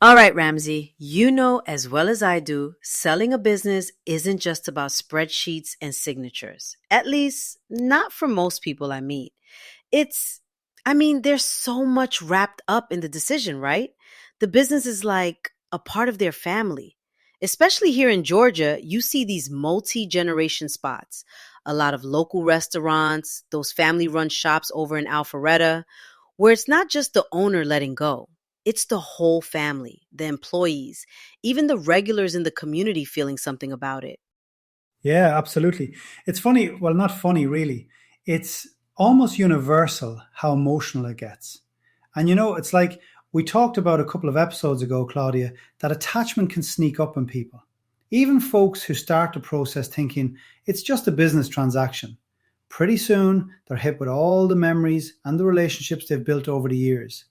All right, Ramsey, you know as well as I do, selling a business isn't just about spreadsheets and signatures. At least, not for most people I meet. It's, there's so much wrapped up in the decision, right? The business is like a part of their family. Especially here in Georgia, you see these multi generation spots. A lot of local restaurants, those family run shops over in Alpharetta, where it's not just the owner letting go, it's the whole family, the employees, even the regulars in the community feeling something about it. Yeah, absolutely. It's funny. Well, not funny, really. It's almost universal how emotional it gets. And it's like we talked about a couple of episodes ago, Claudia, that attachment can sneak up on people. Even folks who start the process thinking it's just a business transaction. Pretty soon, they're hit with all the memories and the relationships they've built over the years.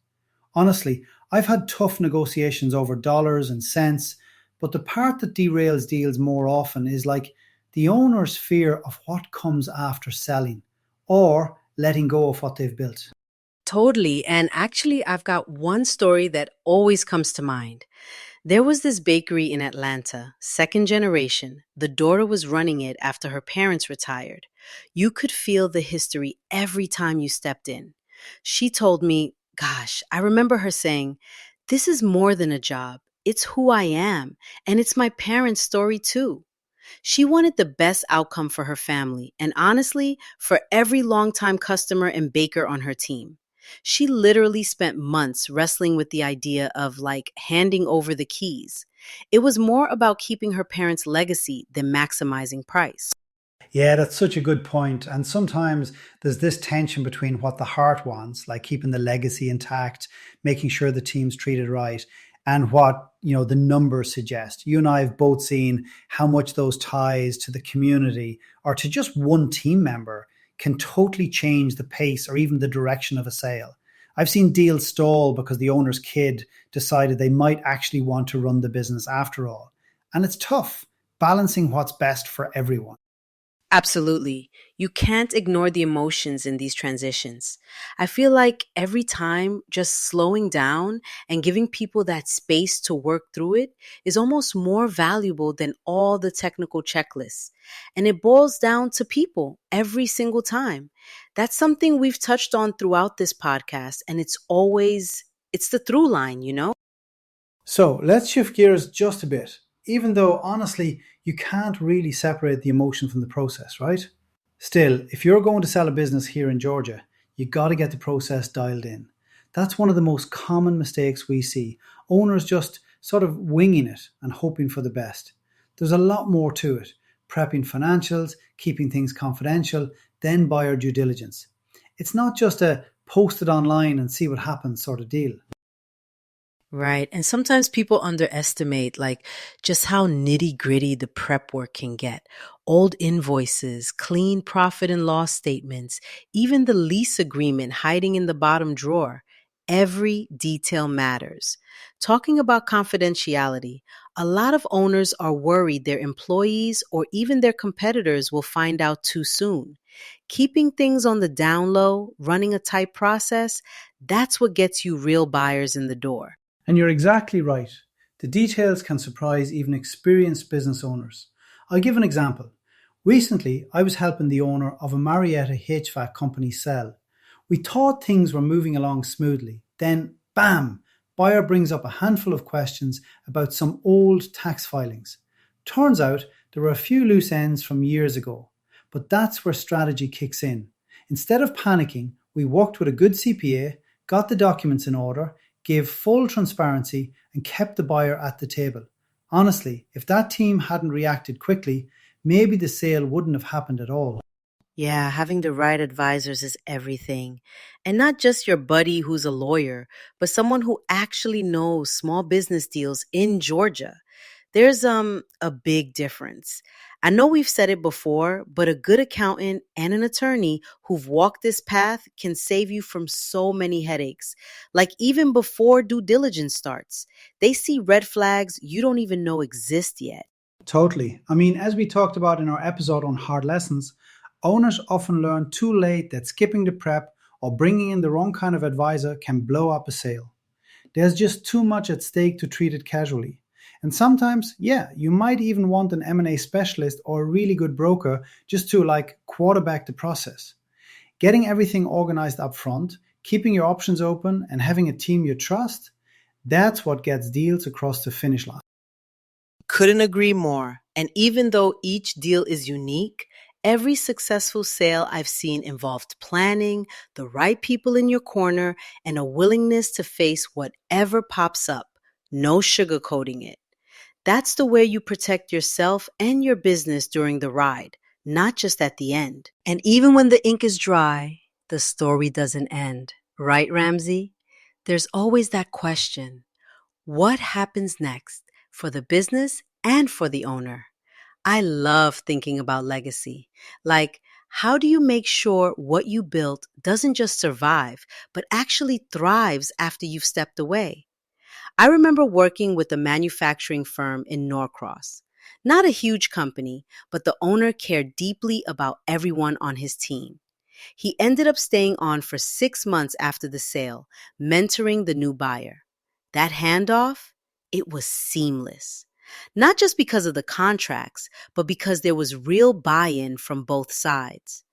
Honestly, I've had tough negotiations over dollars and cents, but the part that derails deals more often is like the owner's fear of what comes after selling or letting go of what they've built. Totally. And actually, I've got one story that always comes to mind. There was this bakery in Atlanta, second generation. The daughter was running it after her parents retired. You could feel the history every time you stepped in. She told me, gosh, I remember her saying, "This is more than a job. It's who I am. And it's my parents' story too." She wanted the best outcome for her family and honestly, for every longtime customer and baker on her team. She literally spent months wrestling with the idea of like handing over the keys. It was more about keeping her parents' legacy than maximizing price. Yeah, that's such a good point. And sometimes there's this tension between what the heart wants, like keeping the legacy intact, making sure the team's treated right, and what, the numbers suggest. You and I have both seen how much those ties to the community or to just one team member can totally change the pace or even the direction of a sale. I've seen deals stall because the owner's kid decided they might actually want to run the business after all. And it's tough balancing what's best for everyone. Absolutely. You can't ignore the emotions in these transitions. I feel like every time just slowing down and giving people that space to work through it is almost more valuable than all the technical checklists. And it boils down to people every single time. That's something we've touched on throughout this podcast and it's the through line. So let's shift gears just a bit, even though honestly, you can't really separate the emotion from the process, right? Still, if you're going to sell a business here in Georgia, you got to get the process dialed in. That's one of the most common mistakes we see. Owners just sort of winging it and hoping for the best. There's a lot more to it: prepping financials, keeping things confidential, then buyer due diligence. It's not just a post it online and see what happens sort of deal. Right. And sometimes people underestimate like just how nitty-gritty the prep work can get. Old invoices, clean profit and loss statements, even the lease agreement hiding in the bottom drawer. Every detail matters. Talking about confidentiality, a lot of owners are worried their employees or even their competitors will find out too soon. Keeping things on the down low, running a tight process, that's what gets you real buyers in the door. And you're exactly right. The details can surprise even experienced business owners. I'll give an example. Recently, I was helping the owner of a Marietta HVAC company sell. We thought things were moving along smoothly. Then, bam, buyer brings up a handful of questions about some old tax filings. Turns out there were a few loose ends from years ago, but that's where strategy kicks in. Instead of panicking, we worked with a good CPA, got the documents in order, gave full transparency, and kept the buyer at the table. Honestly, if that team hadn't reacted quickly, maybe the sale wouldn't have happened at all. Yeah, having the right advisors is everything. And not just your buddy who's a lawyer, but someone who actually knows small business deals in Georgia. There's a big difference. I know we've said it before, but a good accountant and an attorney who've walked this path can save you from so many headaches. Like even before due diligence starts, they see red flags you don't even know exist yet. Totally. I mean, as we talked about in our episode on hard lessons, owners often learn too late that skipping the prep or bringing in the wrong kind of advisor can blow up a sale. There's just too much at stake to treat it casually. And sometimes, yeah, you might even want an M&A specialist or a really good broker just to quarterback the process. Getting everything organized up front, keeping your options open, and having a team you trust, that's what gets deals across the finish line. Couldn't agree more. And even though each deal is unique, every successful sale I've seen involved planning, the right people in your corner, and a willingness to face whatever pops up. No sugarcoating it. That's the way you protect yourself and your business during the ride, not just at the end. And even when the ink is dry, the story doesn't end. Right, Ramsey? There's always that question: what happens next for the business and for the owner? I love thinking about legacy. Like, how do you make sure what you built doesn't just survive, but actually thrives after you've stepped away? I remember working with a manufacturing firm in Norcross. Not a huge company, but the owner cared deeply about everyone on his team. He ended up staying on for 6 months after the sale, mentoring the new buyer. That handoff, it was seamless. Not just because of the contracts, but because there was real buy in from both sides.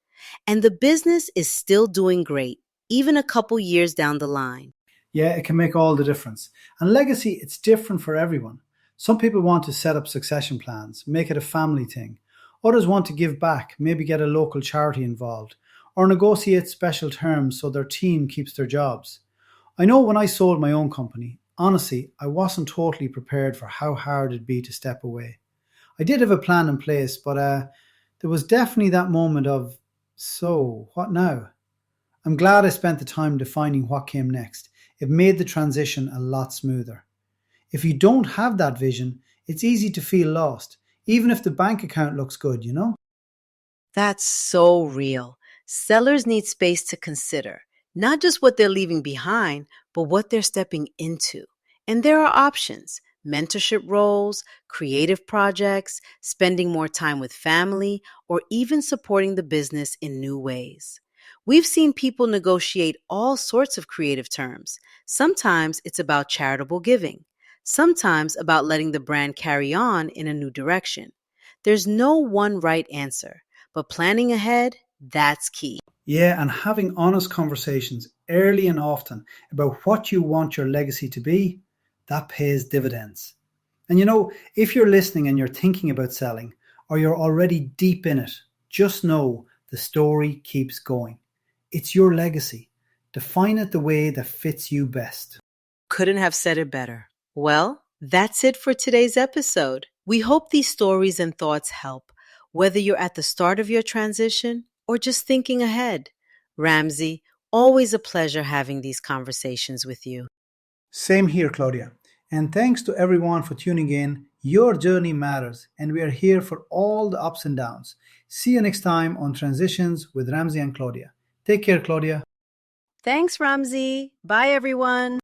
And the business is still doing great, even a couple years down the line. Yeah, it can make all the difference. And legacy, it's different for everyone. Some people want to set up succession plans, make it a family thing. Others want to give back, maybe get a local charity involved, or negotiate special terms so their team keeps their jobs. I know when I sold my own company, honestly, I wasn't totally prepared for how hard it'd be to step away. I did have a plan in place, but there was definitely that moment of, so, what now? I'm glad I spent the time defining what came next. It made the transition a lot smoother. If you don't have that vision, it's easy to feel lost, even if the bank account looks good? That's so real. Sellers need space to consider not just what they're leaving behind, but what they're stepping into. And there are options: mentorship roles, creative projects, spending more time with family, or even supporting the business in new ways. We've seen people negotiate all sorts of creative terms. Sometimes it's about charitable giving, sometimes about letting the brand carry on in a new direction. There's no one right answer, but planning ahead, that's key. Yeah, and having honest conversations early and often about what you want your legacy to be, that pays dividends. And if you're listening and you're thinking about selling, or you're already deep in it, just know the story keeps going. It's your legacy. Define it the way that fits you best. Couldn't have said it better. Well, that's it for today's episode. We hope these stories and thoughts help, whether you're at the start of your transition or just thinking ahead. Ramsey, always a pleasure having these conversations with you. Same here, Claudia. And thanks to everyone for tuning in. Your journey matters, and we are here for all the ups and downs. See you next time on Transitions with Ramzi and Claudia. Take care, Claudia. Thanks, Ramsey. Bye, everyone.